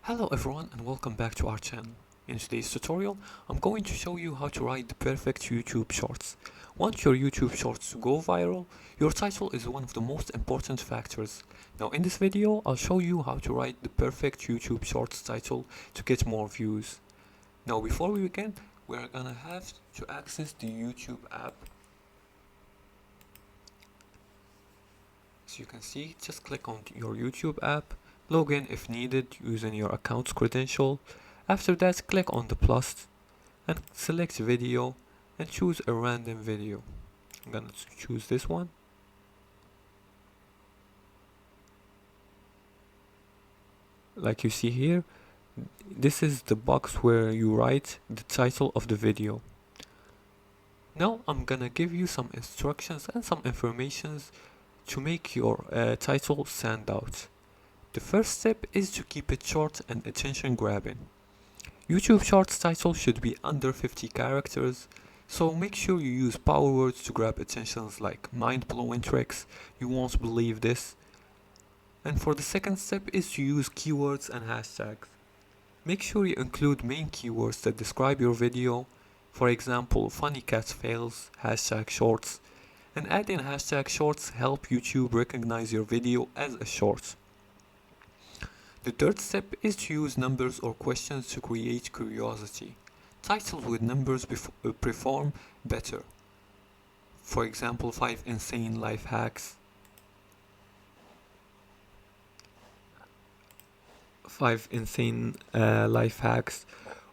Hello everyone and welcome back to our channel. In today's tutorial, I'm going to show you how to write the perfect YouTube shorts. Want your YouTube shorts to go viral? Your title is one of the most important factors. Now in this video, I'll show you how to write the perfect YouTube shorts title to get more views. Now before we begin, we're gonna have to access the YouTube app. As you can see, just click on your YouTube app. Log in if needed using your account's credential. After that, click on the plus and select video and choose a random video. I'm gonna choose this one. Like you see here, this is the box where you write the title of the video. Now I'm gonna give you some instructions and some informations to make your title stand out. The first step is to keep it short and attention grabbing. YouTube Shorts title should be under 50 characters, so make sure you use power words to grab attentions like mind-blowing tricks, you won't believe this. And for the second step is to use keywords and hashtags. Make sure you include main keywords that describe your video, for example funny cat fails, hashtag shorts, and adding hashtag shorts help YouTube recognize your video as a short. The third step is to use numbers or questions to create curiosity. Titles with numbers perform better. For example, 5 insane life hacks. 5 insane life hacks.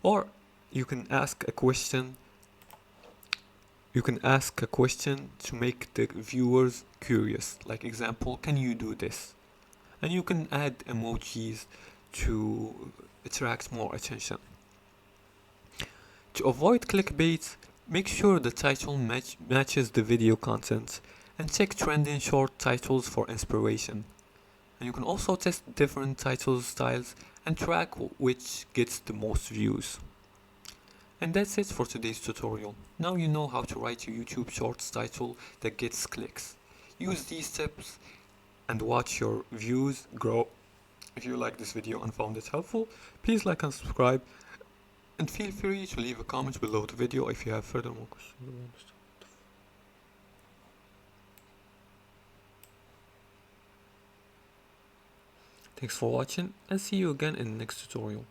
Or you can ask a question. You can ask a question to make the viewers curious. Like example, can you do this? And you can add emojis to attract more attention. To avoid clickbait, make sure the title matches the video content and check trending short titles for inspiration. And you can also test different title styles and track which gets the most views. And that's it for today's tutorial. Now you know how to write a YouTube Shorts title that gets clicks. Use these tips and watch your views grow. If you like this video and found it helpful, please like and subscribe, and feel free to leave a comment below the video if you have further more questions. Thanks for watching and see you again in the next tutorial.